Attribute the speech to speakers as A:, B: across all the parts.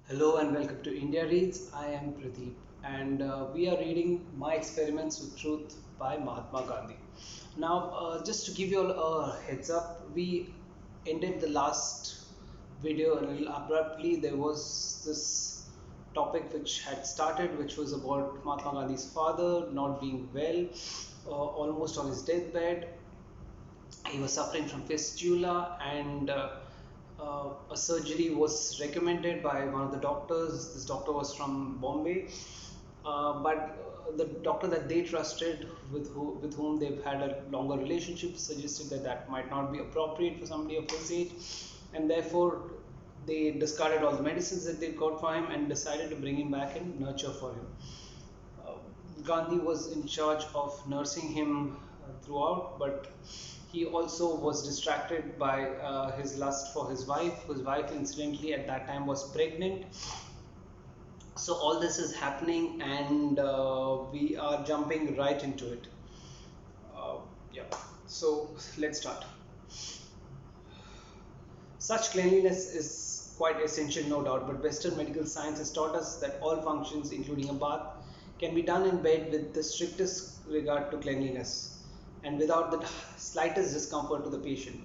A: Hello and welcome to India Reads. I am Pradeep and we are reading My Experiments with Truth by Mahatma Gandhi. Now, just to give you all a heads up, we ended the last video a little abruptly. There was this topic which had started, which was about Mahatma Gandhi's father not being well, almost on his deathbed. He was suffering from fistula and a surgery was recommended by one of the doctors. This doctor was from Bombay, but the doctor that they trusted, with whom they've had a longer relationship, suggested that that might not be appropriate for somebody of his age, and therefore they discarded all the medicines that they got for him and decided to bring him back and nurture for him. uh, Gandhi was in charge of nursing him throughout, but he also was distracted by his lust for his wife, whose wife, incidentally, at that time was pregnant. So, all this is happening, and we are jumping right into it. Uh, yeah, so let's start. Such cleanliness is quite essential, no doubt, but Western medical science has taught us that all functions, including a bath, can be done in bed with the strictest regard to cleanliness and without the slightest discomfort to the patient.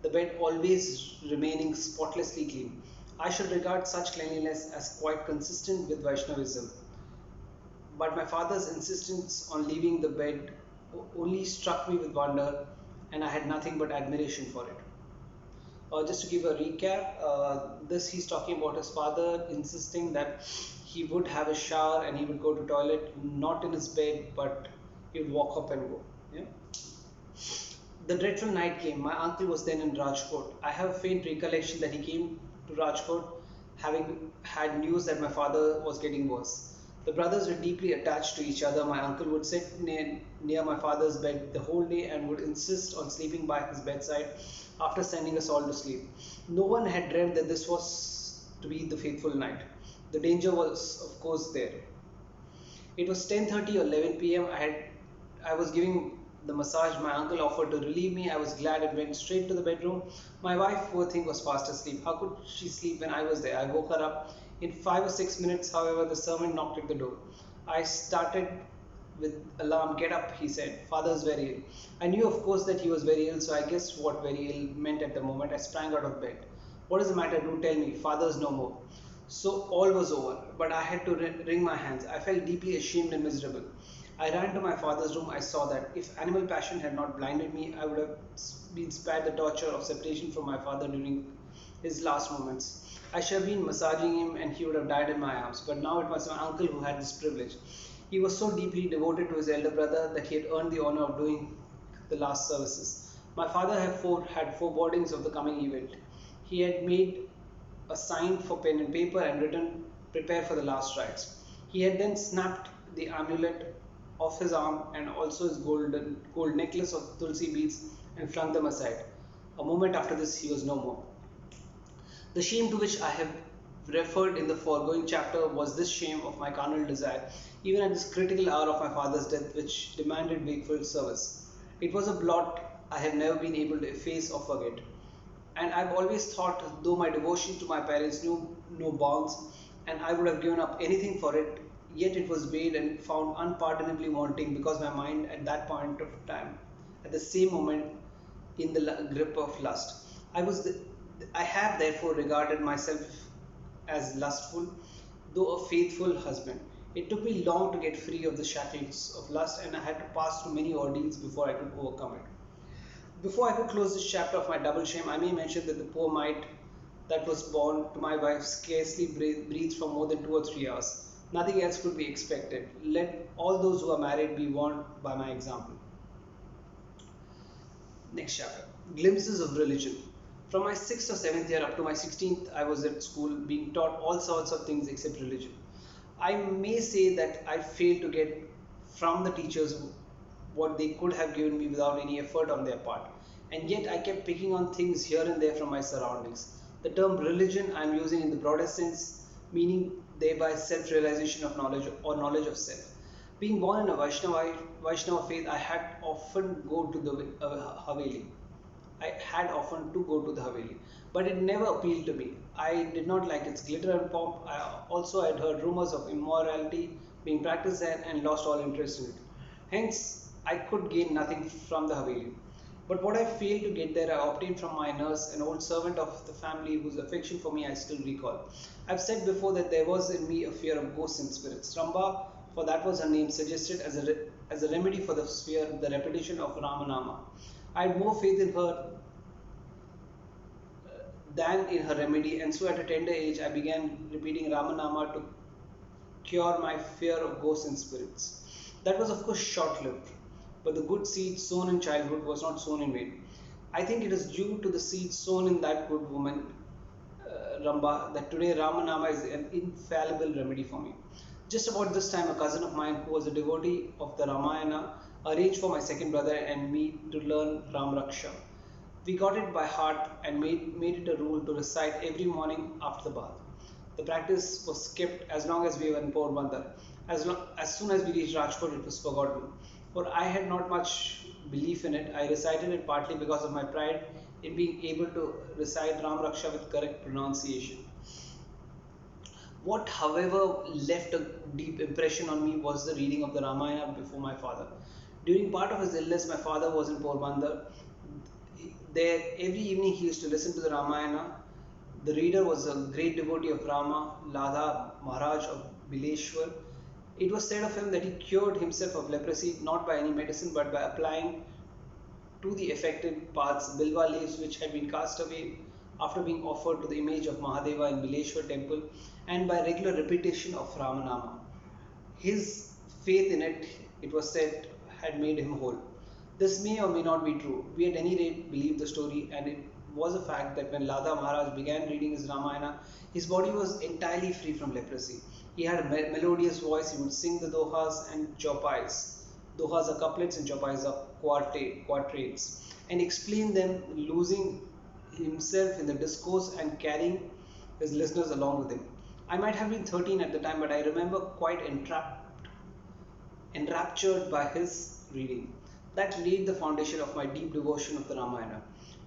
A: The bed always remaining spotlessly clean. I should regard such cleanliness as quite consistent with Vaishnavism, but my father's insistence on leaving the bed only struck me with wonder, and I had nothing but admiration for it. Just to give a recap, this he's talking about his father insisting that he would have a shower and he would go to toilet not in his bed, but he would walk up and go. Yeah. The dreadful night came. My uncle was then in Rajkot. I have a faint recollection that he came to Rajkot having had news that my father was getting worse. The brothers were deeply attached to each other. My uncle would sit near my father's bed the whole day and would insist on sleeping by his bedside after sending us all to sleep. No one had dreamt that this was to be the fateful night. The danger was, of course, there. It was 10:30 or 11 p.m. I was giving the massage my uncle offered to relieve me. I was glad and went straight to the bedroom. My wife, poor thing, was fast asleep. How could she sleep when I was there? I woke her up. In 5 or 6 minutes, however, the servant knocked at the door. I started with alarm. Get up, he said. Father's very ill. I knew, of course, that he was very ill, so I guessed what very ill meant at the moment. I sprang out of bed. What is the matter? Do tell me. Father's no more. So all was over, but I had to wring my hands. I felt deeply ashamed and miserable. I ran to my father's room. I saw that if animal passion had not blinded me, I would have been spared the torture of separation from my father during his last moments. I should have been massaging him and he would have died in my arms. But now it was my uncle who had this privilege. He was so deeply devoted to his elder brother that he had earned the honor of doing the last services. My father had forebodings of the coming event. He had made a sign for pen and paper and written, "Prepare for the last rites." He had then snapped the amulet off his arm and also his gold necklace of tulsi beads and flung them aside. A moment after this, he was no more. The shame to which I have referred in the foregoing chapter was this shame of my carnal desire, even at this critical hour of my father's death, which demanded wakeful service. It was a blot I have never been able to efface or forget. And I've always thought, though my devotion to my parents knew no bounds, and I would have given up anything for it, yet it was weighed and found unpardonably wanting because my mind at that point of time, at the same moment, in the grip of lust. I was, I have therefore regarded myself as lustful, though a faithful husband. It took me long to get free of the shackles of lust, and I had to pass through many ordeals before I could overcome it. Before I could close this chapter of my double shame, I may mention that the poor mite that was born to my wife scarcely breathed for more than 2 or 3 hours. Nothing else could be expected. Let all those who are married be warned by my example. Next chapter. Glimpses of religion. From my 6th or 7th year up to my 16th, I was at school being taught all sorts of things except religion. I may say that I failed to get from the teachers what they could have given me without any effort on their part. And yet I kept picking on things here and there from my surroundings. The term religion I am using in the broadest sense, meaning thereby self-realization of knowledge or knowledge of self. Being born in a Vaishnava faith, I had often go to the Haveli. I had often to go to the Haveli, but it never appealed to me. I did not like its glitter and pomp. I also had heard rumors of immorality being practiced there and lost all interest in it. Hence, I could gain nothing from the Haveli. But what I failed to get there, I obtained from my nurse, an old servant of the family whose affection for me I still recall. I've said before that there was in me a fear of ghosts and spirits. Ramba, for that was her name, suggested as a remedy for the fear the repetition of Ramanama. I had more faith in her than in her remedy, and so at a tender age I began repeating Ramanama to cure my fear of ghosts and spirits. That was, of course, short lived, but the good seed sown in childhood was not sown in vain. I think it is due to the seed sown in that good woman, Ramba, that today Ramanama is an infallible remedy for me. Just about this time, a cousin of mine who was a devotee of the Ramayana arranged for my second brother and me to learn Ram Raksha. We got it by heart and made it a rule to recite every morning after the bath. The practice was kept as long as we were in Porbandar. As soon as we reached Rajkot, it was forgotten. For I had not much belief in it. I recited it partly because of my pride in being able to recite Ram Raksha with correct pronunciation. What, however, left a deep impression on me was the reading of the Ramayana before my father. During part of his illness, my father was in Porbandar. There, every evening he used to listen to the Ramayana. The reader was a great devotee of Rama, Ladha Maharaj of Bileshwar. It was said of him that he cured himself of leprosy not by any medicine but by applying to the affected parts bilva leaves which had been cast away after being offered to the image of Mahadeva in Bileshwar temple, and by regular repetition of Ramanama. His faith in it, it was said, had made him whole. This may or may not be true. We at any rate believe the story, and it was a fact that when Lada Maharaj began reading his Ramayana, his body was entirely free from leprosy. He had a melodious voice, he would sing the dohas and chopais. Dohas are couplets and chopais are quatrains, and explain them, losing himself in the discourse and carrying his listeners along with him. I might have been 13 at the time, but I remember quite enraptured by his reading. That laid the foundation of my deep devotion of the Ramayana.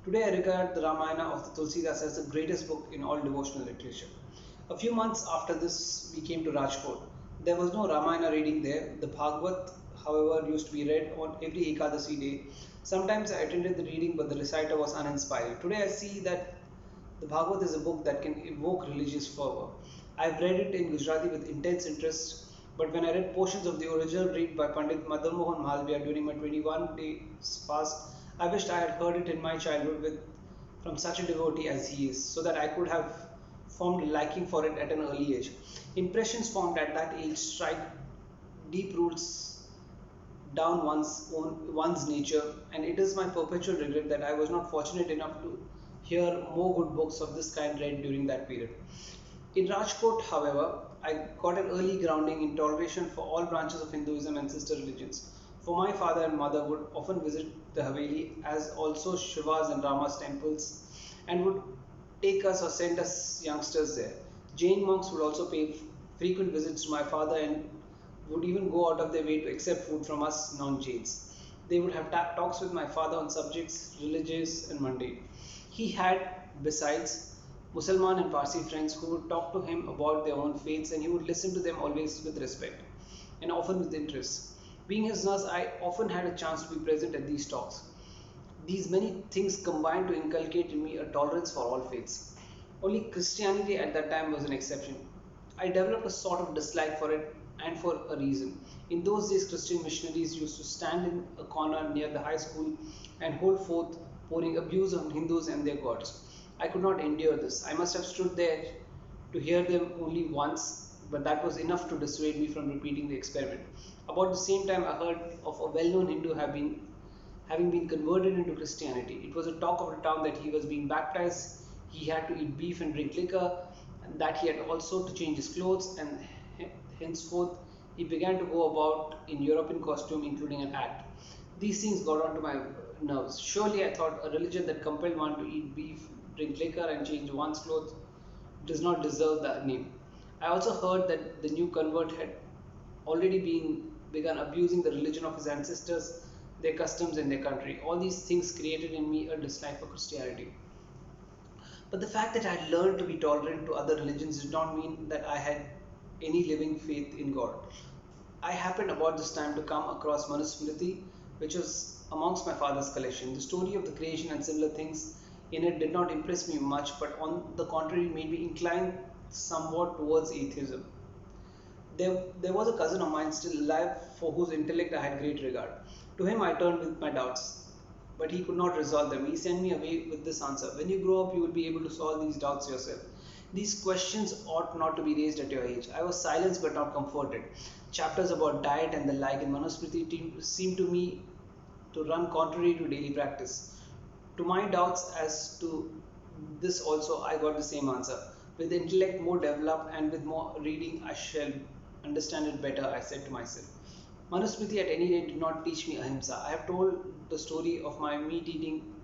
A: Today I regard the Ramayana of the Tulsidas as the greatest book in all devotional literature. A few months after this, we came to Rajkot. There was no Ramayana reading there. The Bhagavad, however, used to be read on every Ekadasi day. Sometimes I attended the reading, but the reciter was uninspiring. Today I see that the Bhagavad is a book that can evoke religious fervor. I've read it in Gujarati with intense interest, but when I read portions of the original read by Pandit Madan Mohan Malviya during my 21 days fast, I wished I had heard it in my childhood from such a devotee as he is, so that I could have formed a liking for it at an early age. Impressions formed at that age strike deep roots down one's nature, and it is my perpetual regret that I was not fortunate enough to hear more good books of this kind read during that period. In Rajkot, however, I got an early grounding in toleration for all branches of Hinduism and sister religions. For my father and mother would often visit the Haveli, as also Shiva's and Rama's temples, and would take us or send us youngsters there. Jain monks would also pay frequent visits to my father and would even go out of their way to accept food from us non-Jains. They would have talks with my father on subjects religious and mundane. He had, besides, Musalman and Parsi friends who would talk to him about their own faiths, and he would listen to them always with respect and often with interest. Being his nurse, I often had a chance to be present at these talks. These many things combined to inculcate in me a tolerance for all faiths. Only Christianity at that time was an exception. I developed a sort of dislike for it, and for a reason. In those days, Christian missionaries used to stand in a corner near the high school and hold forth, pouring abuse on Hindus and their gods. I could not endure this. I must have stood there to hear them only once, but that was enough to dissuade me from repeating the experiment. About the same time, I heard of a well-known Hindu having been converted into Christianity. It was a talk of the town that he was being baptized, he had to eat beef and drink liquor, and that he had also to change his clothes, and henceforth he began to go about in European costume, including an hat. These things got onto my nerves. Surely, I thought, a religion that compelled one to eat beef, drink liquor, and change one's clothes does not deserve that name. I also heard that the new convert had already begun abusing the religion of his ancestors, their customs, and their country. All these things created in me a dislike for Christianity. But the fact that I had learned to be tolerant to other religions did not mean that I had any living faith in God. I happened about this time to come across Manusmriti, which was amongst my father's collection. The story of the creation and similar things in it did not impress me much, but on the contrary made me inclined somewhat towards atheism. There was a cousin of mine still alive for whose intellect I had great regard. To him I turned with my doubts, but he could not resolve them. He sent me away with this answer: when you grow up, you will be able to solve these doubts yourself. These questions ought not to be raised at your age. I was silenced but not comforted. Chapters about diet and the like in Manusmriti seemed to me to run contrary to daily practice. To my doubts as to this also, I got the same answer. With intellect more developed and with more reading, I shall understand it better, I said to myself. Manusmriti at any rate did not teach me ahimsa. I have told the story of my meat eating.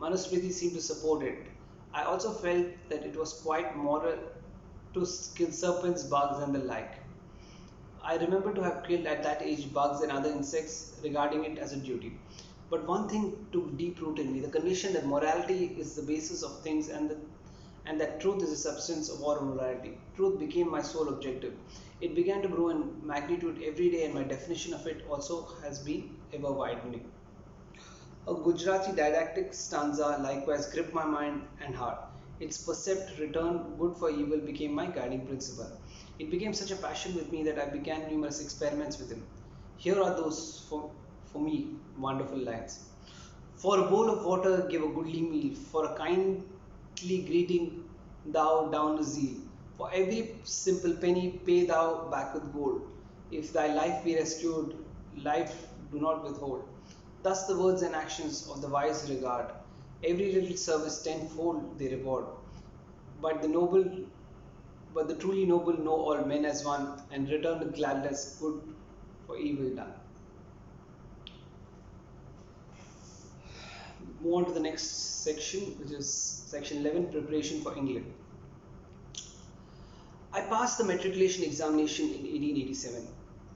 A: Manusmriti seemed to support it. I also felt that it was quite moral to kill serpents, bugs, and the like. I remember to have killed at that age bugs and other insects, regarding it as a duty. But one thing took deep root in me: the conviction that morality is the basis of things, and that truth is the substance of all morality. Truth became my sole objective. It began to grow in magnitude every day, and my definition of it also has been ever widening. A Gujarati didactic stanza likewise gripped my mind and heart. Its percept return good for evil became my guiding principle. It became such a passion with me that I began numerous experiments with him. Here are those for me wonderful lines. For a bowl of water give a goodly meal, for a kindly greeting thou down a zeal. For every simple penny pay thou back with gold. If thy life be rescued, life do not withhold. Thus the words and actions of the wise regard. Every little service tenfold they reward. But the noble, but the truly noble know all men as one, and return with gladness good for evil done. Move on to the next section, which is section 11, preparation for England. I passed the matriculation examination in 1887.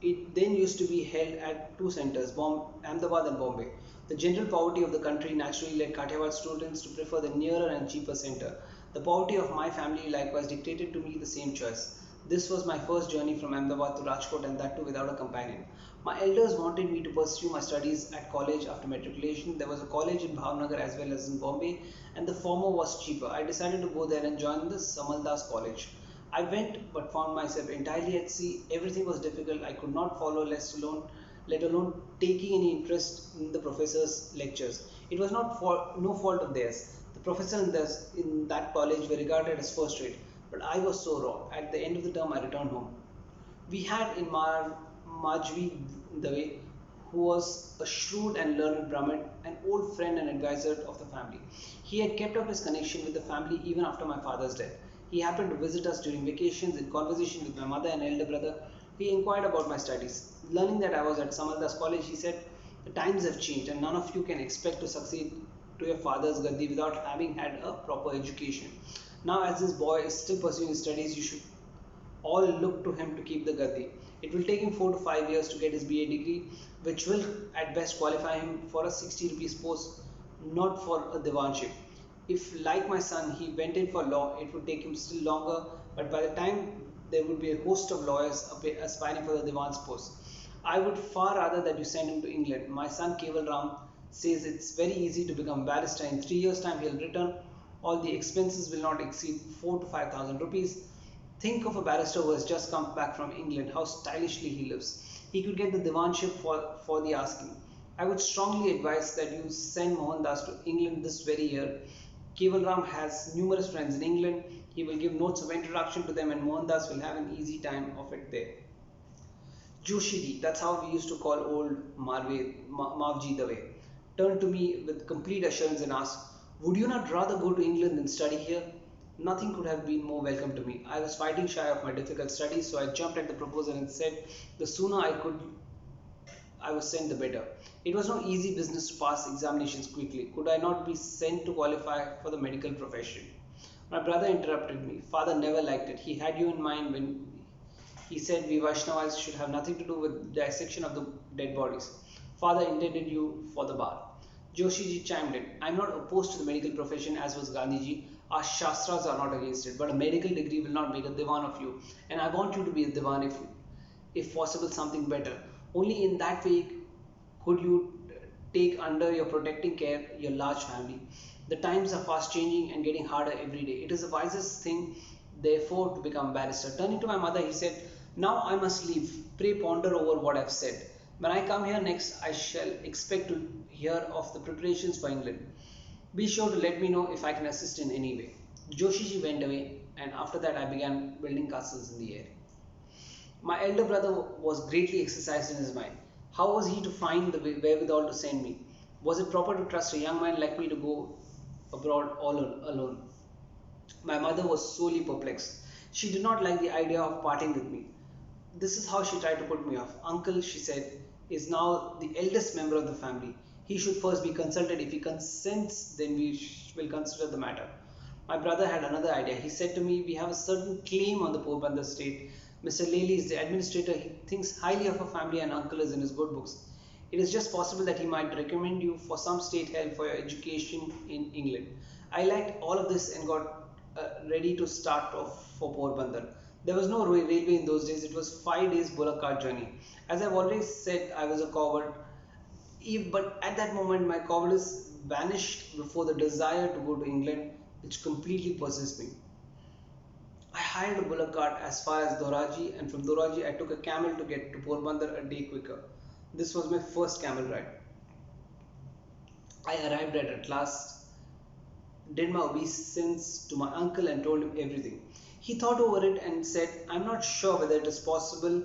A: It then used to be held at two centres, Ahmedabad and Bombay. The general poverty of the country naturally led Kathiawar students to prefer the nearer and cheaper centre. The poverty of my family likewise dictated to me the same choice. This was my first journey from Ahmedabad to Rajkot, and that too without a companion. My elders wanted me to pursue my studies at college after matriculation. There was a college in Bhavnagar as well as in Bombay, and the former was cheaper. I decided to go there and join the Samaldas College. I went but found myself entirely at sea. Everything was difficult. I could not follow, let alone taking any interest in the professor's lectures. It was no fault of theirs. The professors in that college were regarded as first rate, but I was so wrong. At the end of the term, I returned home. We had in Majvi Dave, who was a shrewd and learned Brahmin, an old friend and advisor of the family. He had kept up his connection with the family even after my father's death. He happened to visit us during vacations. In conversation with my mother and elder brother, he inquired about my studies. Learning that I was at Samaldas College, he said, "The times have changed, and none of you can expect to succeed to your father's gaddi without having had a proper education. Now, as this boy is still pursuing his studies, you should all look to him to keep the gaddi. It will take him 4 to 5 years to get his BA degree, which will at best qualify him for a 60 rupees post, not for a divanship. If, like my son, he went in for law, it would take him still longer, but by the time there would be a host of lawyers aspiring for the divan's post. I would far rather that you send him to England. My son Keval Ram says it's very easy to become a barrister. In 3 years' time, he'll return. All the expenses will not exceed 4 to 5,000 rupees. Think of a barrister who has just come back from England, how stylishly he lives. He could get the divanship for the asking. I would strongly advise that you send Mohandas to England this very year. Keval Ram has numerous friends in England. He will give notes of introduction to them, and Mohandas will have an easy time of it there." Joshiji, that's how we used to call old Mavji Dave, turned to me with complete assurance and asked, "Would you not rather go to England than study here?" Nothing could have been more welcome to me. I was fighting shy of my difficult studies, so I jumped at the proposal and said, the sooner I was sent, the better. It was no easy business to pass examinations quickly. Could I not be sent to qualify for the medical profession? My brother interrupted me. Father never liked it. He had you in mind when he said we Vaishnavas should have nothing to do with dissection of the dead bodies. Father intended you for the bar. Joshiji chimed in. I'm not opposed to the medical profession as was Gandhiji. Our Shastras are not against it, but a medical degree will not make a Diwan of you. And I want you to be a Diwan if possible, something better. Only in that way could you take under your protecting care your large family. The times are fast changing and getting harder every day. It is the wisest thing, therefore, to become a barrister. Turning to my mother, he said, now I must leave. Pray ponder over what I've said. When I come here next, I shall expect to hear of the preparations for England. Be sure to let me know if I can assist in any way. Joshiji went away, and after that, I began building castles in the air. My elder brother was greatly exercised in his mind. How was he to find the wherewithal to send me? Was it proper to trust a young man like me to go abroad all alone? My mother was sorely perplexed. She did not like the idea of parting with me. This is how she tried to put me off. Uncle, she said, is now the eldest member of the family. He should first be consulted. If he consents, then we will consider the matter. My brother had another idea. He said to me, we have a certain claim on the Porbandar estate. Mr. Lely is the administrator. He thinks highly of a family and uncle is in his good books. It is just possible that he might recommend you for some state help for your education in England. I liked all of this and got ready to start off for Porbandar. There was no railway in those days. It was 5 days bullock cart journey. As I've already said, I was a coward. But at that moment, my cowardice vanished before the desire to go to England, which completely possessed me. I hired a bullock cart as far as Doraji, and from Doraji I took a camel to get to Porbandar a day quicker. This was my first camel ride. I arrived at last, did my obeisance to my uncle and told him everything. He thought over it and said, I'm not sure whether it is possible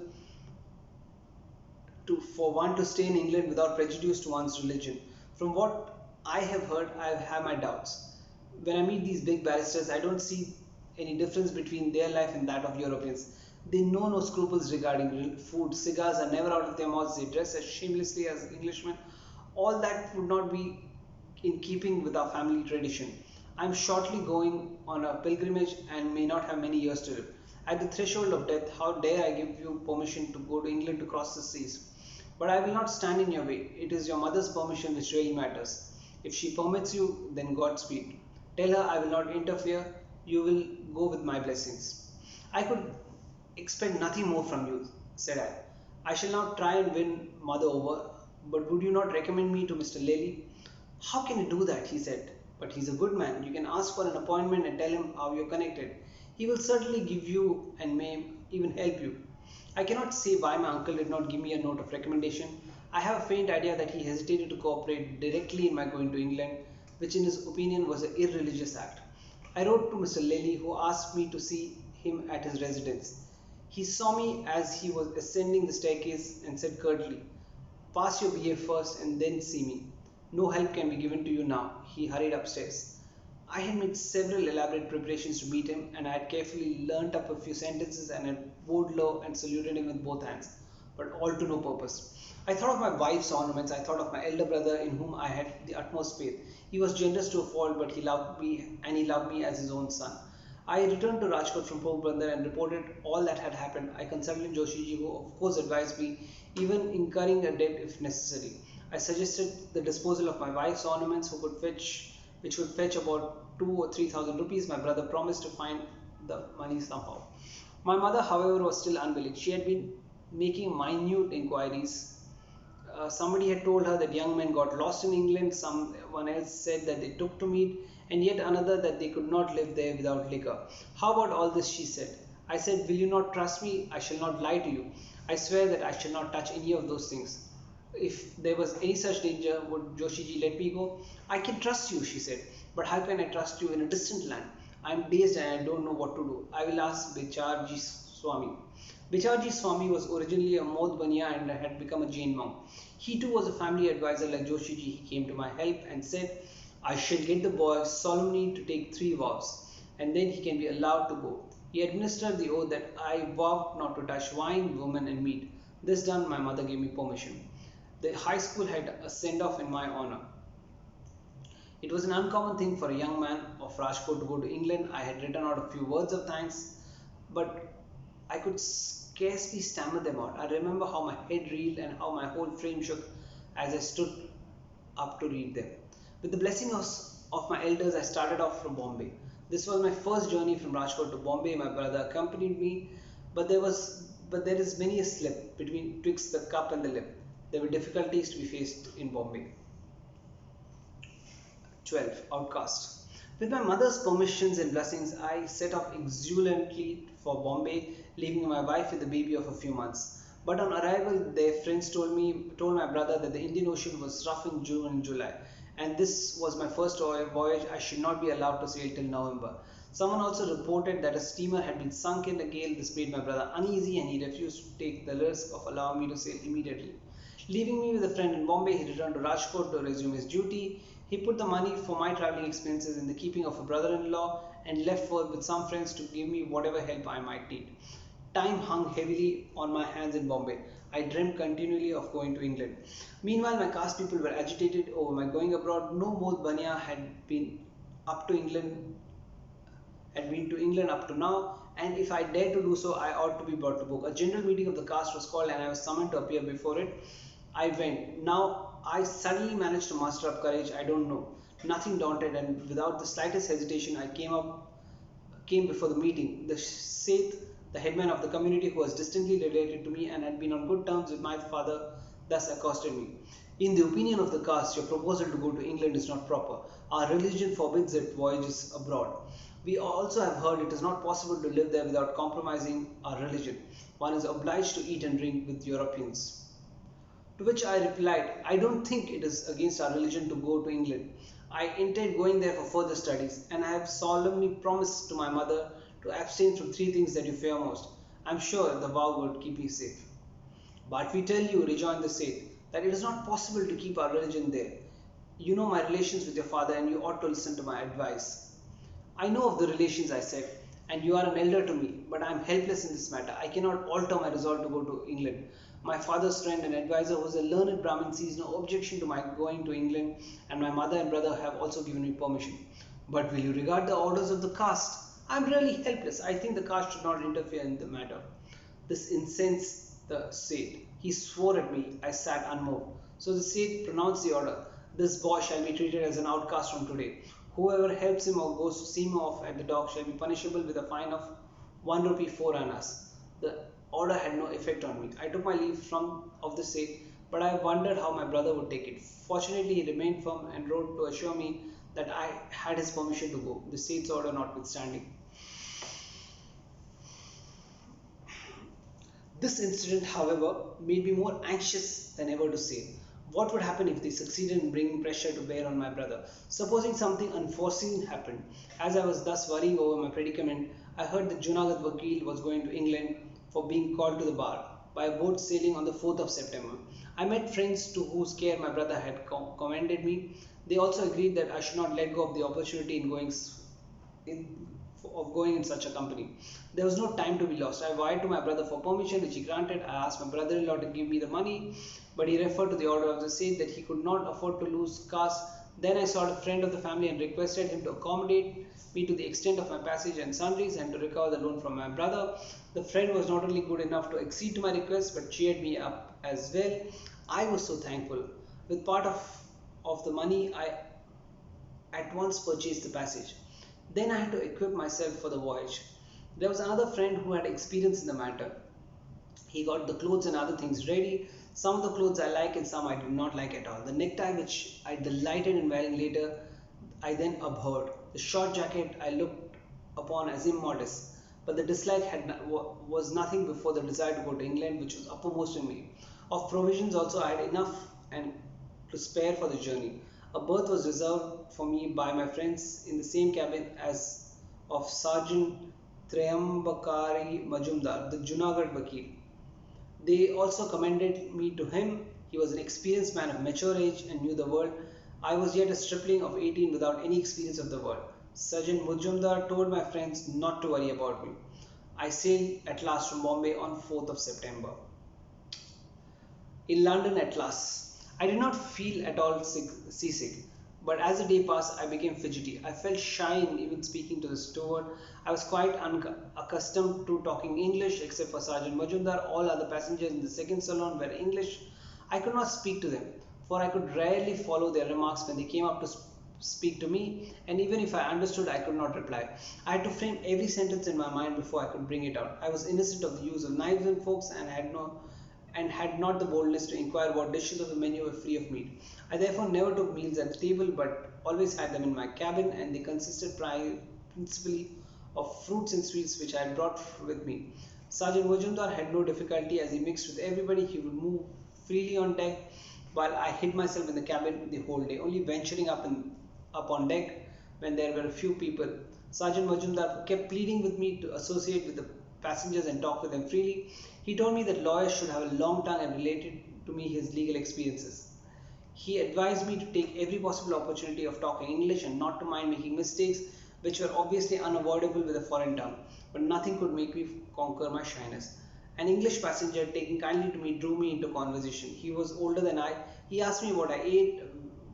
A: for one to stay in England without prejudice to one's religion. From what I have heard, I have my doubts. When I meet these big barristers, I don't see any difference between their life and that of Europeans. They know no scruples regarding food. Cigars are never out of their mouths. They dress as shamelessly as Englishmen. All that would not be in keeping with our family tradition. I am shortly going on a pilgrimage and may not have many years to live. At the threshold of death, how dare I give you permission to go to England to cross the seas? But I will not stand in your way. It is your mother's permission which really matters. If she permits you, then Godspeed. Tell her I will not interfere. You will go with my blessings. I could expect nothing more from you, said I. I shall now try and win mother over, but would you not recommend me to Mr. Lely? How can you do that? He said. But he's a good man. You can ask for an appointment and tell him how you're connected. He will certainly give you and may even help you. I cannot say why my uncle did not give me a note of recommendation. I have a faint idea that he hesitated to cooperate directly in my going to England, which in his opinion was an irreligious act. I wrote to Mr. Lely, who asked me to see him at his residence. He saw me as he was ascending the staircase and said curtly, pass your BA first and then see me. No help can be given to you now. He hurried upstairs. I had made several elaborate preparations to meet him, and I had carefully learnt up a few sentences and had bowed low and saluted him with both hands, but all to no purpose. I thought of my wife's ornaments. I thought of my elder brother, in whom I had the utmost faith. He was generous to a fault, but he loved me, and he loved me as his own son. I returned to Rajkot from Porbandar and reported all that had happened. I consulted Joshiji, who of course advised me, even incurring a debt if necessary. I suggested the disposal of my wife's ornaments, which would fetch about 2 or 3,000 rupees. My brother promised to find the money somehow. My mother, however, was still unwilling. She had been making minute inquiries. Somebody had told her that young men got lost in England. Someone else said that they took to meat, and yet another that they could not live there without liquor. How about all this? She said. I said, will you not trust me? I shall not lie to you. I swear that I shall not touch any of those things. If there was any such danger, would Joshiji let me go? I can trust you, she said, but how can I trust you in a distant land? I am dazed and I don't know what to do. I will ask Becharji Swami. Becharji Swami was originally a Modh and had become a Jain monk. He too was a family advisor like Joshiji. He came to my help and said, I shall get the boy solemnly to take 3 vows, and then he can be allowed to go. He administered the oath that I vowed not to touch wine, women, and meat. This done, my mother gave me permission. The high school had a send-off in my honor. It was an uncommon thing for a young man of Rajkot to go to England. I had written out a few words of thanks, but I could scarcely stammer them out. I remember how my head reeled and how my whole frame shook as I stood up to read them. With the blessing of my elders, I started off from Bombay. This was my first journey from Rajkot to Bombay. My brother accompanied me, but there is many a slip between twixt the cup and the lip. There were difficulties to be faced in Bombay. 12. Outcast. With my mother's permissions and blessings, I set off exultantly for Bombay, leaving my wife with the baby of a few months. But on arrival, their friends told my brother that the Indian Ocean was rough in June and July, and this was my first voyage. I should not be allowed to sail till November. Someone also reported that a steamer had been sunk in a gale. This made my brother uneasy, and he refused to take the risk of allowing me to sail immediately. Leaving me with a friend in Bombay, he returned to Rajkot to resume his duty. He put the money for my travelling expenses in the keeping of a brother-in-law and left with some friends to give me whatever help I might need. Time hung heavily on my hands in Bombay. I dreamt continually of going to England. Meanwhile, my caste people were agitated over my going abroad. No Bodh Bania up to England had been to England up to now, and if I dared to do so, I ought to be brought to book. A general meeting of the caste was called, and I was summoned to appear before it. I went. Now I suddenly managed to muster up courage. I don't know. Nothing daunted, and without the slightest hesitation, I came before the meeting. The Seth, the headman of the community, who was distantly related to me and had been on good terms with my father, thus accosted me. In the opinion of the caste, your proposal to go to England is not proper. Our religion forbids it voyages abroad. We also have heard it is not possible to live there without compromising our religion. One is obliged to eat and drink with Europeans. To which I replied, I don't think it is against our religion to go to England. I intend going there for further studies, and I have solemnly promised to my mother to abstain from three things that you fear most. I am sure the vow would keep me safe. But we tell you, rejoined the Seth, that it is not possible to keep our religion there. You know my relations with your father, and you ought to listen to my advice. I know of the relations, I said, and you are an elder to me, but I am helpless in this matter. I cannot alter my resolve to go to England. My father's friend and advisor, who is a learned Brahmin, sees no objection to my going to England, and my mother and brother have also given me permission. But will you regard the orders of the caste? I am really helpless. I think the caste should not interfere in the matter. This incensed the Seth. He swore at me. I sat unmoved. So the Seth pronounced the order. This boy shall be treated as an outcast from today. Whoever helps him or goes to see him off at the dock shall be punishable with a fine of 1 rupee 4 annas. The order had no effect on me. I took my leave of the Seth, but I wondered how my brother would take it. Fortunately, he remained firm and wrote to assure me that I had his permission to go, the Seth's order notwithstanding. This incident, however, made me more anxious than ever to sail. What would happen if they succeeded in bringing pressure to bear on my brother? Supposing something unforeseen happened. As I was thus worrying over my predicament, I heard that Junagadh Vakil was going to England for being called to the bar by a boat sailing on the 4th of September. I met friends to whose care my brother had commended me. They also agreed that I should not let go of the opportunity of going in such a company. There was no time to be lost. I wired to my brother for permission, which he granted. I asked my brother-in-law to give me the money, but he referred to the order of the Seth that he could not afford to lose caste. Then I sought a friend of the family and requested him to accommodate me to the extent of my passage and sundries and to recover the loan from my brother. The friend was not only good enough to accede to my request, but cheered me up as well. I was so thankful. With part of the money, I at once purchased the passage. Then I had to equip myself for the voyage. There was another friend who had experience in the matter. He got the clothes and other things ready. Some of the clothes I like and some I did not like at all. The necktie, which I delighted in wearing later, I then abhorred. The short jacket I looked upon as immodest, but the dislike was nothing before the desire to go to England, which was uppermost in me. Of provisions also I had enough and to spare for the journey. A berth was reserved for me by my friends in the same cabin as of Sergeant Triambakari Majumdar, the Junagadh Vakil. They also commended me to him. He was an experienced man of mature age and knew the world. I was yet a stripling of 18 without any experience of the world. Sergeant Majumdar told my friends not to worry about me. I sailed at last from Bombay on 4th of September. In London at last. I did not feel at all seasick, but as the day passed, I became fidgety. I felt shy in even speaking to the steward. I was quite unaccustomed to talking English, except for Sergeant Majumdar. All other passengers in the second salon were English. I could not speak to them, for I could rarely follow their remarks when they came up to speak to me, and even if I understood, I could not reply. I had to frame every sentence in my mind before I could bring it out. I was innocent of the use of knives and forks and had not the boldness to inquire what dishes of the menu were free of meat. I therefore never took meals at the table, but always had them in my cabin, and they consisted principally of fruits and sweets which I had brought with me. Sergeant Majumdar had no difficulty as he mixed with everybody. He would move freely on deck while I hid myself in the cabin the whole day, only venturing up on deck when there were a few people. Sergeant Majumdar kept pleading with me to associate with the passengers and talk with them freely. He told me that lawyers should have a long tongue and related to me his legal experiences. He advised me to take every possible opportunity of talking English and not to mind making mistakes, which were obviously unavoidable with a foreign tongue, but nothing could make me conquer my shyness. An English passenger taking kindly to me drew me into conversation. He was older than I. He asked me what I ate,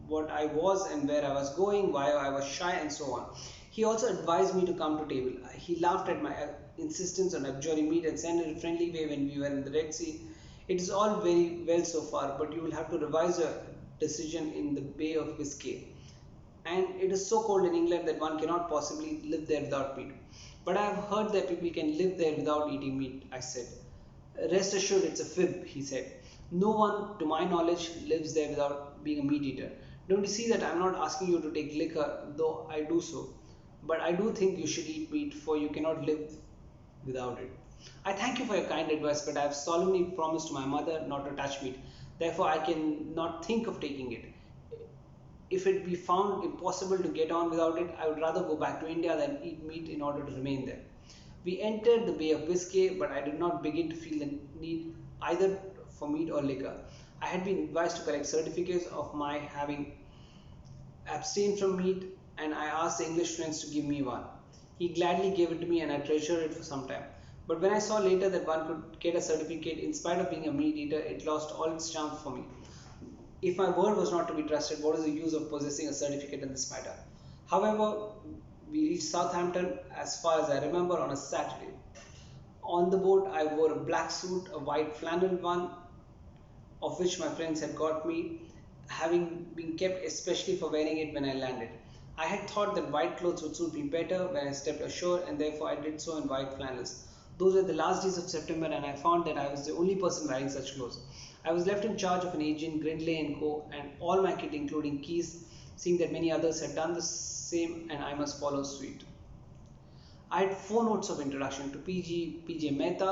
A: what I was and where I was going, why I was shy, and so on. He also advised me to come to table. He laughed at my insistence on abjuring meat and said in a friendly way when we were in the Red Sea, "It is all very well so far, but you will have to revise your decision in the Bay of Biscay. And it is so cold in England that one cannot possibly live there without meat." "But I have heard that people can live there without eating meat," I said. "Rest assured it's a fib," he said. "No one, to my knowledge, lives there without being a meat eater. Don't you see that I am not asking you to take liquor, though I do so. But I do think you should eat meat, for you cannot live without it." "I thank you for your kind advice, but I have solemnly promised to my mother not to touch meat. Therefore, I can not think of taking it. If it be found impossible to get on without it, I would rather go back to India than eat meat in order to remain there." We entered the Bay of Biscay, but I did not begin to feel the need either for meat or liquor. I had been advised to collect certificates of my having abstained from meat, and I asked the English friends to give me one. He gladly gave it to me, and I treasured it for some time. But when I saw later that one could get a certificate in spite of being a meat eater, it lost all its charm for me. If my word was not to be trusted, what is the use of possessing a certificate in this matter? However, we reached Southampton, as far as I remember, on a Saturday. On the boat, I wore a black suit, a white flannel one, of which my friends had got me, having been kept especially for wearing it when I landed. I had thought that white clothes would suit me better when I stepped ashore, and therefore I did so in white flannels. Those were the last days of September, and I found that I was the only person wearing such clothes. I was left in charge of an agent, Grindlay and Co., and all my kit, including keys, seeing that many others had done the same, and I must follow suit. I had four notes of introduction to P.J. Mehta,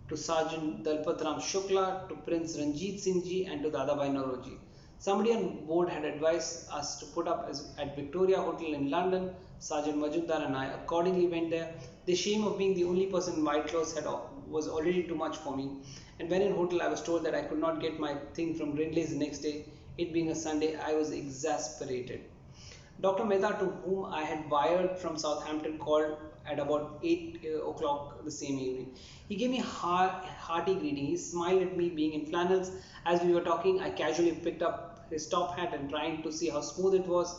A: to Sergeant Dalpatram Shukla, to Prince Ranjit Singh Ji, and to Dadabhai Naroji. Somebody on board had advised us to put up at Victoria Hotel in London. Sergeant Majumdar and I accordingly went there. The shame of being the only person in white clothes was already too much for me, and when in hotel I was told that I could not get my thing from Grindlay's the next day. It being a Sunday, I was exasperated. Dr. Mehta, to whom I had wired from Southampton, called at about 8 o'clock the same evening. He gave me a hearty greeting. He smiled at me, being in flannels. As we were talking, I casually picked up his top hat and, trying to see how smooth it was,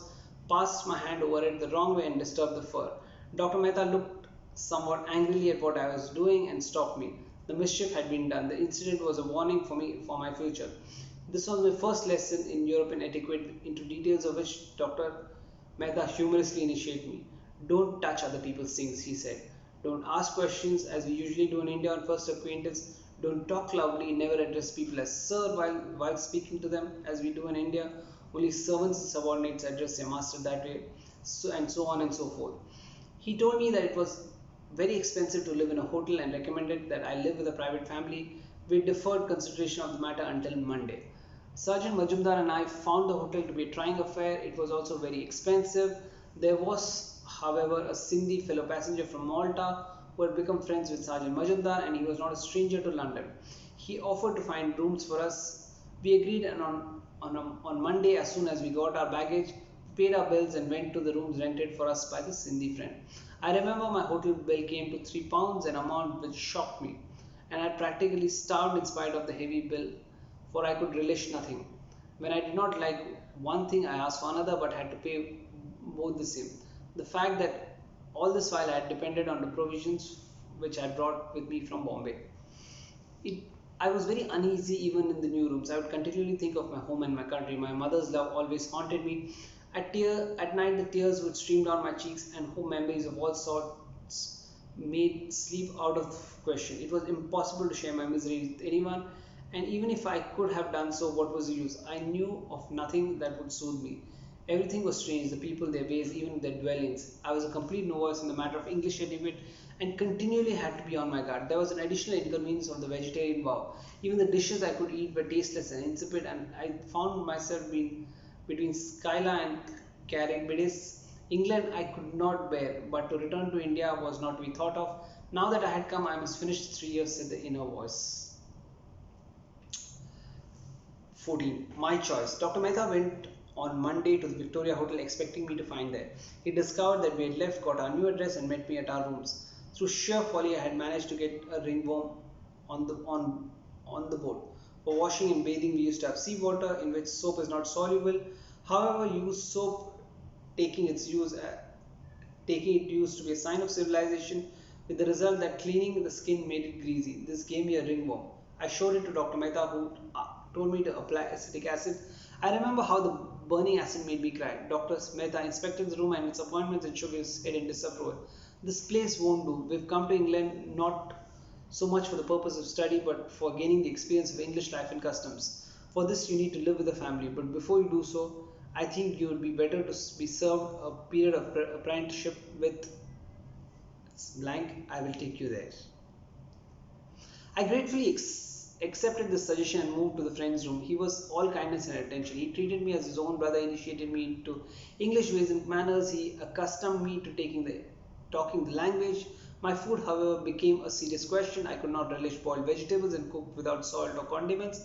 A: passed my hand over it the wrong way and disturbed the fur. Dr. Mehta looked somewhat angrily at what I was doing and stopped me. The mischief had been done. The incident was a warning for me for my future. This was my first lesson in European etiquette, into details of which Dr. Mehta humorously initiated me. "Don't touch other people's things," he said. "Don't ask questions as we usually do in India on first acquaintance. Don't talk loudly. Never address people as sir while speaking to them as we do in India. Only servants and subordinates address their master that way," and so on and so forth. He told me that it was very expensive to live in a hotel and recommended that I live with a private family. We deferred consideration of the matter until Monday. Sergeant Majumdar and I found the hotel to be a trying affair. It was also very expensive. There was, however, a Sindhi fellow passenger from Malta who had become friends with Sergeant Majumdar, and he was not a stranger to London. He offered to find rooms for us. We agreed, and on Monday, as soon as we got our baggage, paid our bills and went to the rooms rented for us by the Sindhi friend. I remember my hotel bill came to £3, an amount which shocked me, and I practically starved in spite of the heavy bill, for I could relish nothing. When I did not like one thing, I asked for another, but had to pay both the same. The fact that all this while I had depended on the provisions which I brought with me from Bombay. It I was very uneasy even in the new rooms. I would continually think of my home and my country. My mother's love always haunted me. At night, the tears would stream down my cheeks, and home memories of all sorts made sleep out of the question. It was impossible to share my misery with anyone, and even if I could have done so, what was the use? I knew of nothing that would soothe me. Everything was strange, the people, their ways, even their dwellings. I was a complete novice in the matter of English etiquette and continually had to be on my guard. There was an additional inconvenience of the vegetarian vow. Even the dishes I could eat were tasteless and insipid, and I found myself being between Skyla and Caribbees. England I could not bear, but to return to India was not to be thought of. Now that I had come, I must finish 3 years, said the inner voice. 14. My choice. Dr. Mehta went on Monday to the Victoria Hotel expecting me to find there. He discovered that we had left, got our new address, and met me at our rooms. Through sheer folly, I had managed to get a ringworm on the boat. For washing and bathing, we used to have seawater in which soap is not soluble. However, use soap taking its use taking it used to be a sign of civilization, with the result that cleaning the skin made it greasy. This gave me a ringworm. I showed it to Dr. Mehta, who told me to apply acetic acid. I remember how the burning acid made me cry. Dr. Mehta inspected the room and its appointments and shook his head in disapproval. This place won't do. We've come to England not so much for the purpose of study, but for gaining the experience of English life and customs. For this, you need to live with a family. But before you do so, I think you would be better to be served a period of apprenticeship with blank. I will take you there. I gratefully accepted this suggestion and moved to the friend's room. He was all kindness and attention. He treated me as his own brother, initiated me into English ways and manners. He accustomed me to talking the language. My food, however, became a serious question. I could not relish boiled vegetables and cooked without salt or condiments.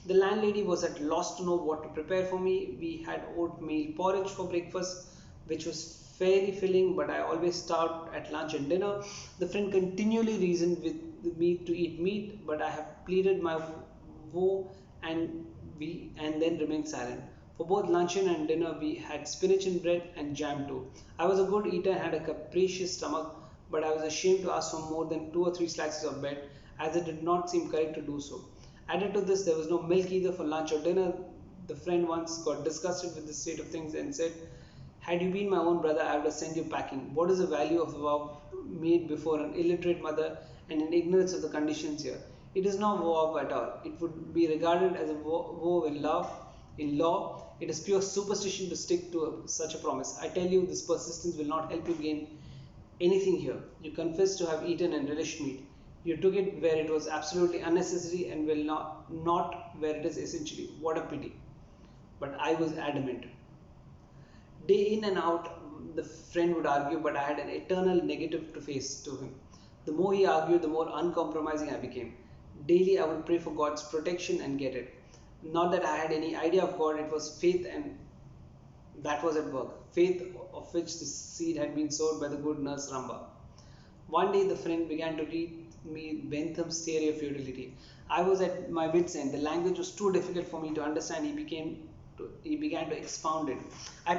A: The landlady was at loss to know what to prepare for me. We had oatmeal porridge for breakfast, which was fairly filling, but I always starved at lunch and dinner. The friend continually reasoned with me to eat meat, but I have pleaded my woe, and then remained silent. For both luncheon and dinner, we had spinach and bread and jam too. I was a good eater and had a capricious stomach, but I was ashamed to ask for more than 2 or 3 slices of bread, as it did not seem correct to do so. Added to this, there was no milk either for lunch or dinner. The friend once got disgusted with the state of things and said, "Had you been my own brother, I would have sent you packing. What is the value of a vow made before an illiterate mother and in ignorance of the conditions here? It is not vow at all. It would be regarded as a vow in love. In law, it is pure superstition to stick to such a promise. I tell you, this persistence will not help you gain anything here. You confess to have eaten and relished meat. You took it where it was absolutely unnecessary and will not where it is essentially. What a pity." But I was adamant. Day in and out, the friend would argue, but I had an eternal negative to face to him. The more he argued, the more uncompromising I became. Daily, I would pray for God's protection and get it. Not that I had any idea of God, it was faith and that was at work. Faith of which the seed had been sowed by the good nurse Ramba. One day, the friend began to read me Bentham's theory of futility. I was at my wit's end. The language was too difficult for me to understand. He began to expound it. I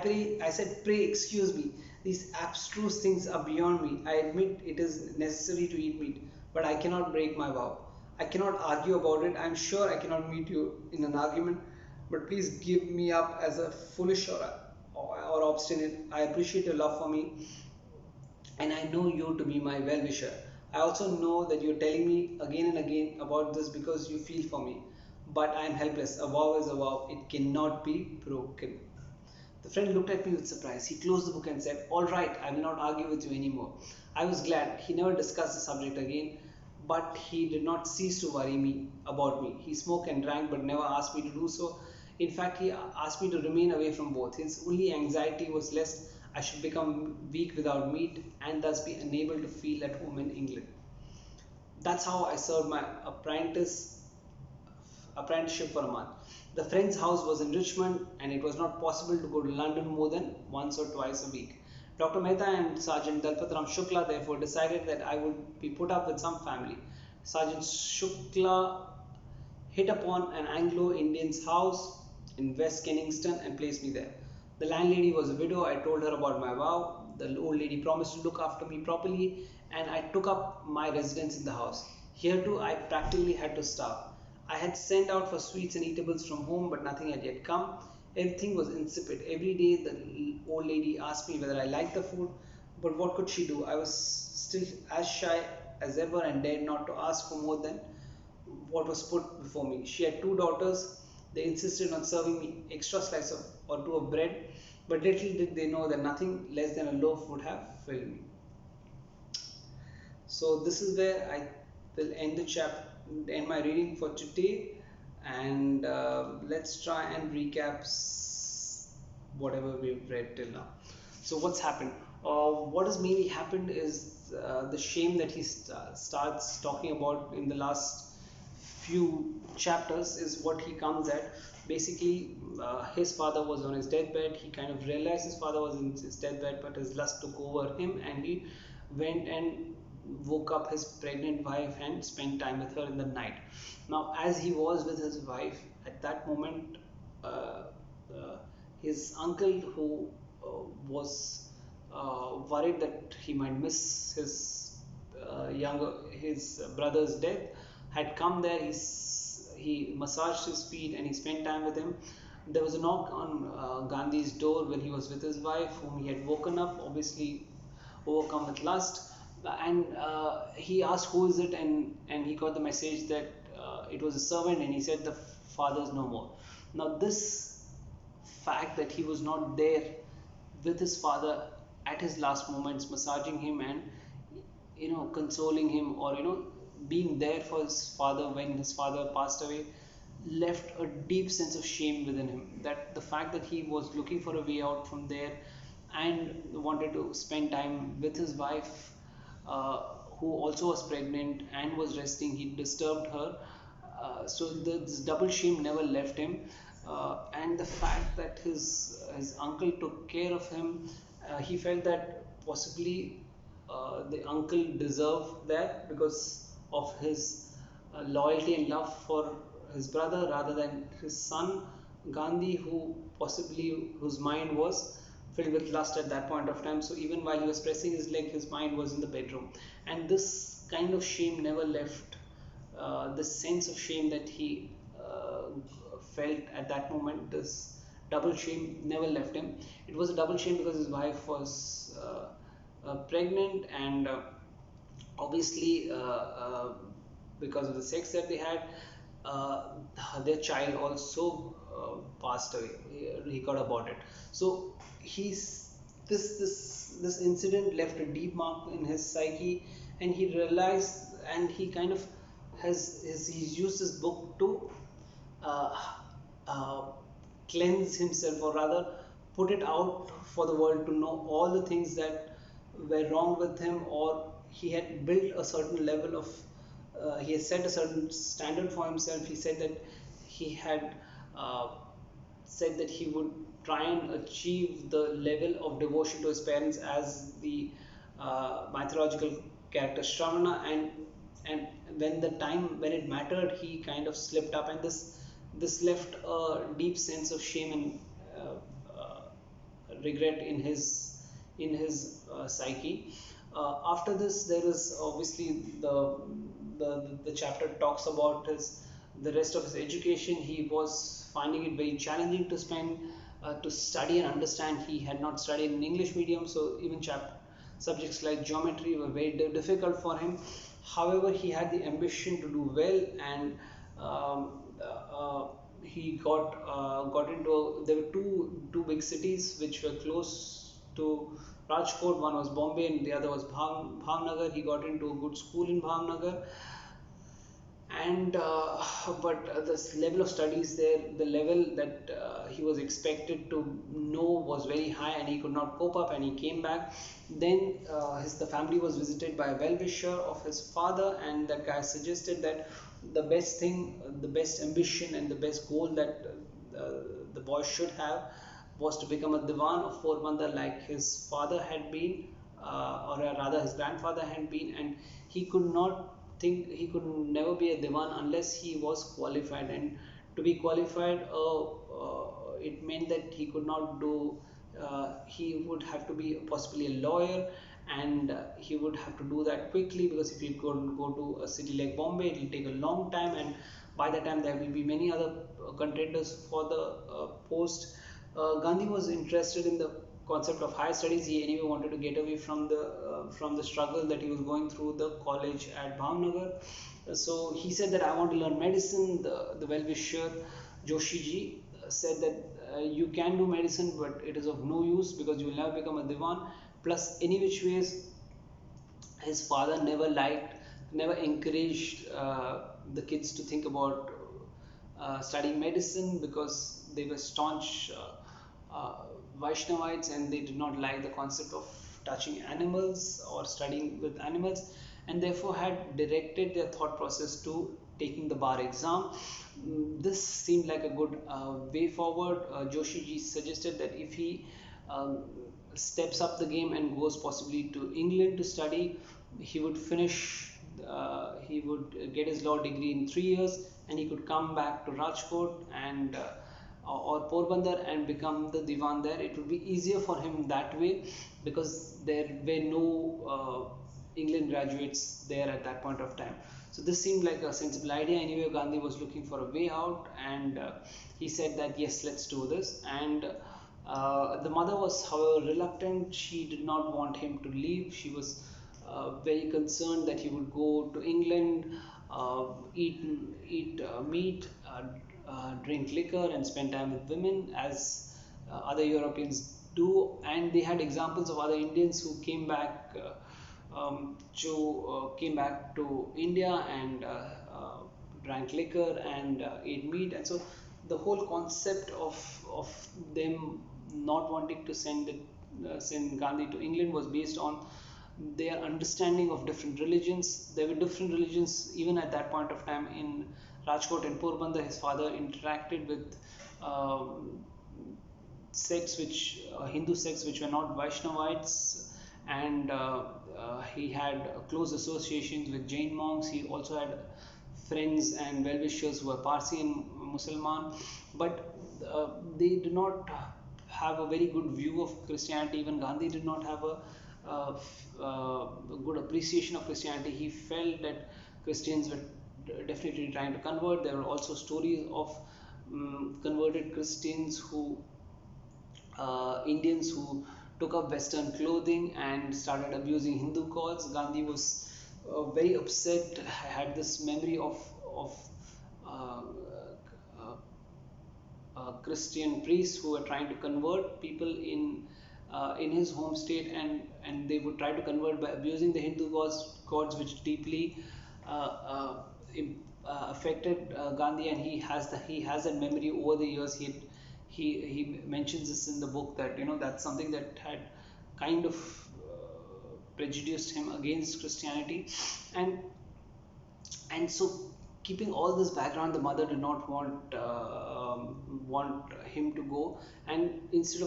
A: said, "Pray excuse me. These abstruse things are beyond me. I admit it is necessary to eat meat, but I cannot break my vow. I cannot argue about it. I am sure I cannot meet you in an argument, but please give me up as a foolish or obstinate. I appreciate your love for me, and I know you to be my well wisher. I also know that you're telling me again and again about this because you feel for me. But I am helpless. A vow is a vow, it cannot be broken." The friend looked at me with surprise. He closed the book and said, "All right, I will not argue with you anymore." I was glad. He never discussed the subject again, but he did not cease to worry me about me. He smoked and drank, but never asked me to do so. In fact, he asked me to remain away from both. His only anxiety was lest I should become weak without meat and thus be unable to feel at home in England. That's how I served my apprenticeship for a month. The friend's house was in Richmond, and it was not possible to go to London more than once or twice a week. Dr. Mehta and Sergeant Dalpatram Shukla therefore decided that I would be put up with some family. Sergeant Shukla hit upon an Anglo-Indian's house in West Kensington and placed me there. The landlady was a widow. I told her about my vow. The old lady promised to look after me properly, and I took up my residence in the house. Here too, I practically had to starve. I had sent out for sweets and eatables from home, but nothing had yet come. Everything was insipid. Every day the old lady asked me whether I liked the food, but what could she do? I was still as shy as ever and dared not to ask for more than what was put before me. She had two daughters. They insisted on serving me extra slice of or two of bread, but little did they know that nothing less than a loaf would have filled me. So this is where I will end the chapter, end my reading for today, and let's try and recap whatever we've read till now. So what's happened? What has mainly happened is the shame that he starts talking about in the last few chapters is what he comes at. Basically, his father was on his deathbed. He kind of realized his father was in his deathbed, but his lust took over him, and he went and woke up his pregnant wife and spent time with her in the night. Now, as he was with his wife at that moment, uh, uh, his uncle, who was worried that he might miss his brother's death, had come there. He massaged his feet and he spent time with him. There was a knock on Gandhi's door when he was with his wife, whom he had woken up, obviously overcome with lust, and he asked who is it, and he got the message that it was a servant, and he said the father is no more. Now this fact that he was not there with his father at his last moments, massaging him and consoling him, or being there for his father when his father passed away, left a deep sense of shame within him. That the fact that he was looking for a way out from there and wanted to spend time with his wife, uh, who also was pregnant and was resting, he disturbed her. So this double shame never left him, and the fact that his uncle took care of him, he felt that possibly the uncle deserved that because of his loyalty and love for his brother rather than his son Gandhi, whose mind was filled with lust at that point of time. So even while he was pressing his leg, his mind was in the bedroom, and this kind of shame never left. The sense of shame that he felt at that moment, this double shame never left him. It was a double shame because his wife was pregnant, and obviously because of the sex that they had, uh, their child also passed away. He got aborted. So he's this incident left a deep mark in his psyche, and he realized, and he kind of he's used this book to uh, uh, cleanse himself, or rather put it out for the world to know all the things that were wrong with him, or he had built a certain level of he has set a certain standard for himself. He said that he had uh, said that he would try and achieve the level of devotion to his parents as the mythological character Shravana, and when it mattered, he kind of slipped up, and this left a deep sense of shame and regret in his psyche. After this, there is obviously the chapter talks about his the rest of his education. He was finding it very challenging to study and understand. He had not studied in English medium, so even subjects like geometry were very difficult for him. However, he had the ambition to do well, and um, he got into, there were two big cities which were close to Rajkot. One was Bombay and the other was Bhavnagar. He got into a good school in Bhavnagar, and but this level of studies there, the level that he was expected to know was very high, and he could not cope up, and he came back. Then the family was visited by a well-wisher of his father, and that guy suggested that the best thing, the best ambition and the best goal that the boy should have was to become a Diwan of Porbandar like his father had been, or rather his grandfather had been, and he could not think, he could never be a Diwan unless he was qualified. And to be qualified, it meant that he could not do, he would have to be possibly a lawyer, and he would have to do that quickly, because if you go to a city like Bombay, it will take a long time, and by that time there will be many other contenders for the post. Gandhi was interested in the concept of higher studies. He anyway wanted to get away from the struggle that he was going through the college at Bhavnagar. So he said that I want to learn medicine. The well-wisher Joshi ji said that you can do medicine, but it is of no use because you will never become a diwan. Plus, any which ways, his father never encouraged the kids to think about studying medicine because they were staunch Vaishnavites, and they did not like the concept of touching animals or studying with animals, and therefore had directed their thought process to taking the bar exam. This seemed like a good way forward. Joshi ji suggested that if he steps up the game and goes possibly to England to study, he would he would get his law degree in 3 years, and he could come back to Rajkot and or Porbandar and become the Diwan there. It would be easier for him that way because there were no England graduates there at that point of time. So this seemed like a sensible idea. Anyway, Gandhi was looking for a way out, and he said that yes, let's do this. And the mother was, however, reluctant. She did not want him to leave. She was very concerned that he would go to England, eat meat, drink liquor, and spend time with women, as other Europeans do. And they had examples of other Indians who came back to India and drank liquor and ate meat. And so the whole concept of them not wanting to send Gandhi to England was based on their understanding of different religions. There were different religions even at that point of time in Rajkot and Porbandar. His father interacted with Hindu sects which were not Vaishnavites, and he had close associations with Jain monks. He also had friends and well-wishers who were Parsi and Musalman, but they did not have a very good view of Christianity. Even Gandhi did not have a good appreciation of Christianity. He felt that Christians were definitely trying to convert. There were also stories of converted Christians Indians who took up Western clothing and started abusing Hindu gods. Gandhi was very upset. Had this memory of uh, Christian priests who were trying to convert people in his home state, and they would try to convert by abusing the Hindu gods, which deeply affected Gandhi, and he has that memory over the years. He mentions this in the book that that's something that had kind of prejudiced him against Christianity, and so keeping all this background, the mother did not want him to go, and instead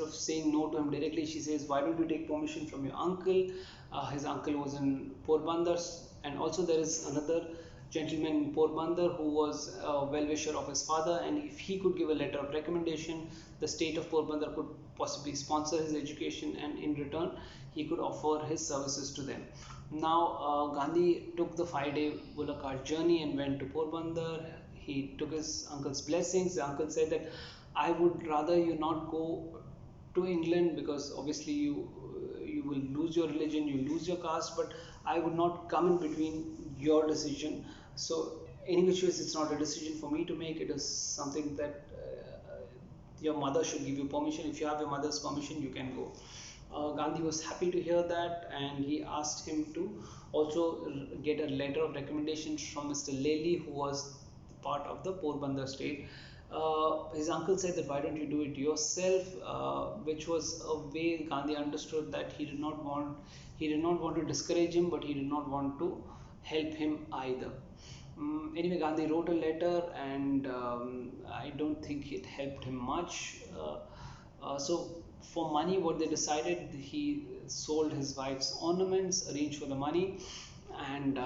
A: of saying no to him directly, she says, why don't you take permission from your uncle? His uncle was in Porbandar, and also there is another gentleman in Porbandar who was a well-wisher of his father, and if he could give a letter of recommendation, the state of Porbandar could possibly sponsor his education, and in return he could offer his services to them. Now Gandhi took the 5-day bullock cart journey and went to Porbandar. He took his uncle's blessings. The uncle said that I would rather you not go to England because obviously you will lose your religion, you lose your caste, but I would not come in between your decision. So any which ways, it's not a decision for me to make. It is something that your mother should give you permission. If you have your mother's permission, you can go. Gandhi was happy to hear that, and he asked him to also get a letter of recommendation from Mr. Lely, who was part of the Porbandar state. His uncle said that why don't you do it yourself, which was a way Gandhi understood that he did not want to discourage him, but he did not want to help him either. Anyway, Gandhi wrote a letter, and I don't think it helped him much. So for money, what they decided, he sold his wife's ornaments, arranged for the money, and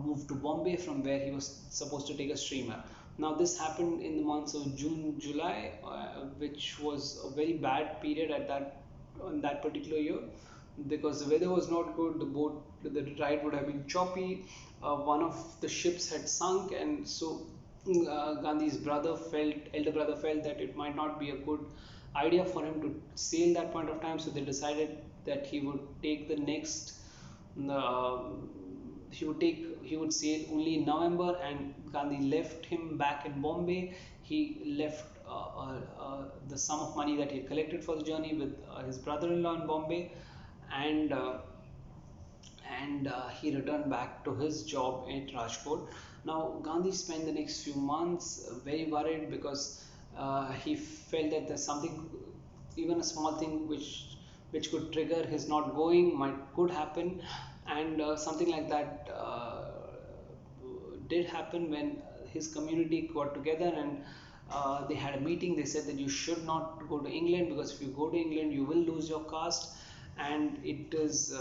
A: moved to Bombay, from where he was supposed to take a steamer. Now this happened in the months of June, July, which was a very bad period in that particular year. because the weather was not good. The ride would have been choppy. One of the ships had sunk, and so Gandhi's elder brother felt that it might not be a good idea for him to sail that point of time. So they decided that he would take the next. Uh, he would sail only in November, and Gandhi left him back in Bombay. He left the sum of money that he had collected for the journey with his brother-in-law in Bombay, and he returned back to his job at Rajkot. Now, Gandhi spent the next few months very worried because he felt that there's something, even a small thing, which could trigger his not going, could happen, and something like that did happen when his community got together and they had a meeting. They said that you should not go to England, because if you go to England, you will lose your caste, and it is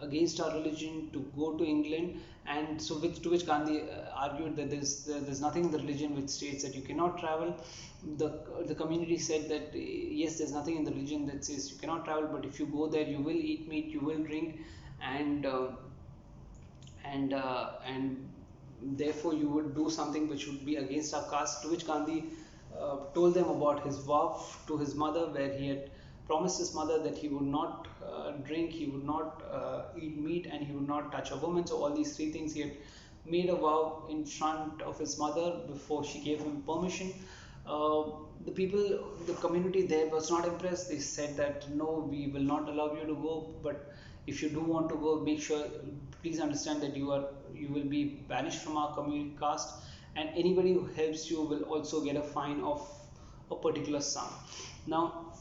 A: against our religion to go to England. And so, to which Gandhi argued that there's nothing in the religion which states that you cannot travel. The community said that yes, there's nothing in the religion that says you cannot travel, but if you go there, you will eat meat, you will drink, and and therefore you would do something which would be against our caste. To which Gandhi told them about his vow to his mother, where he had promised his mother that he would not drink, he would not eat meat, and he would not touch a woman. So all these three things he had made a vow in front of his mother before she gave him permission. Uh, the community there was not impressed. They said that no, we will not allow you to go, but if you do want to go, make sure, please understand that you will be banished from our community caste, and anybody who helps you will also get a fine of a particular sum. Now,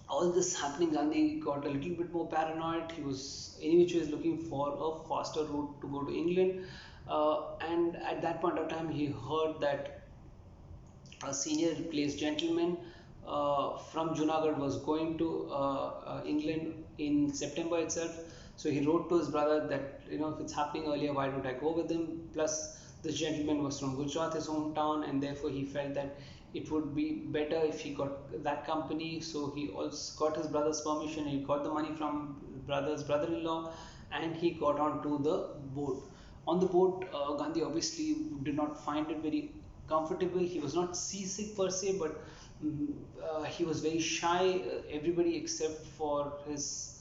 A: all this happening, Gandhi got a little bit more paranoid. He was anyway was looking for a faster route to go to England, and at that point of time, he heard that a senior placed gentleman from Junagadh was going to England in September itself. So he wrote to his brother that, if it's happening earlier, why don't I go with him? Plus, this gentleman was from Gujarat, his hometown, and therefore he felt that it would be better if he got that company. So he also got his brother's permission. He got the money from brother's brother-in-law, and he got onto the boat. On the boat, Gandhi obviously did not find it very comfortable. He was not seasick per se, but he was very shy. Everybody except for his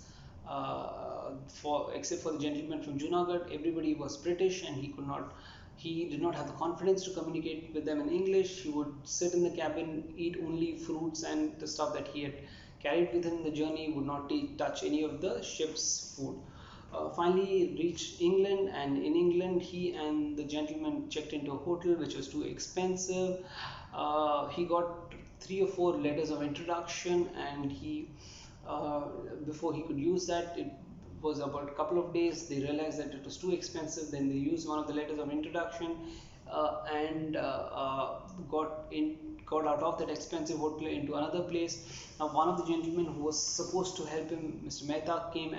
A: except for the gentleman from Junagadh, everybody was British, and he did not have the confidence to communicate with them in English. He would sit in the cabin, eat only fruits and the stuff that he had carried with him in the journey. He would not touch any of the ship's food. Finally, he reached England, and in England, he and the gentleman checked into a hotel which was too expensive. He got 3 or 4 letters of introduction, and before he could use that, it was about a couple of days. They realized that it was too expensive. Then they used one of the letters of introduction and got out of that expensive hotel into another place. Now, one of the gentlemen who was supposed to help him, Mr. Mehta, came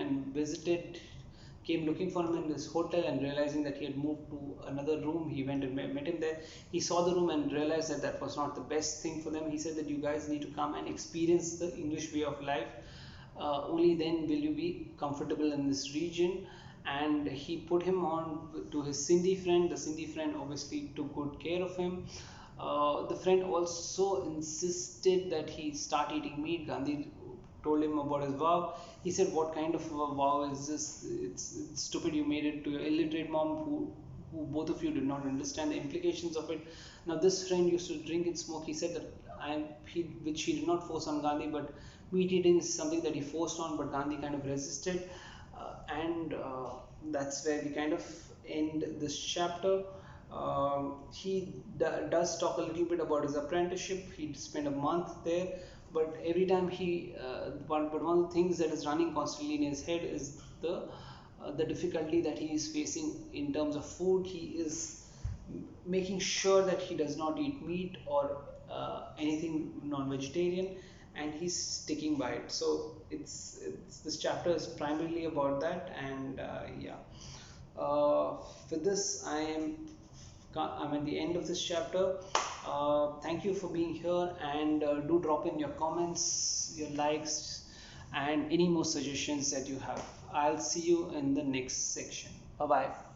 A: looking for him in this hotel, and realizing that he had moved to another room, he went and met him there. He saw the room and realized that that was not the best thing for them. He said that you guys need to come and experience the English way of life. Only then will you be comfortable in this region. And he put him on to his Sindhi friend. The Sindhi friend obviously took good care of him. The friend also insisted that he start eating meat. Gandhi told him about his vow. He said, what kind of a vow is this? It's stupid. You made it to your illiterate mom, who both of you did not understand the implications of it. Now, this friend used to drink and smoke. He said that which he did not force on Gandhi, but meat eating is something that he forced on, but Gandhi kind of resisted. And that's where we kind of end this chapter. He does talk a little bit about his apprenticeship. He spent a month there, but every time but one of the things that is running constantly in his head is the difficulty that he is facing in terms of food. He is making sure that he does not eat meat or anything non-vegetarian, and he's sticking by it. So it's this chapter is primarily about that, and yeah. With this, I'm at the end of this chapter. Thank you for being here, and do drop in your comments, your likes, and any more suggestions that you have. I'll see you in the next section. Bye bye.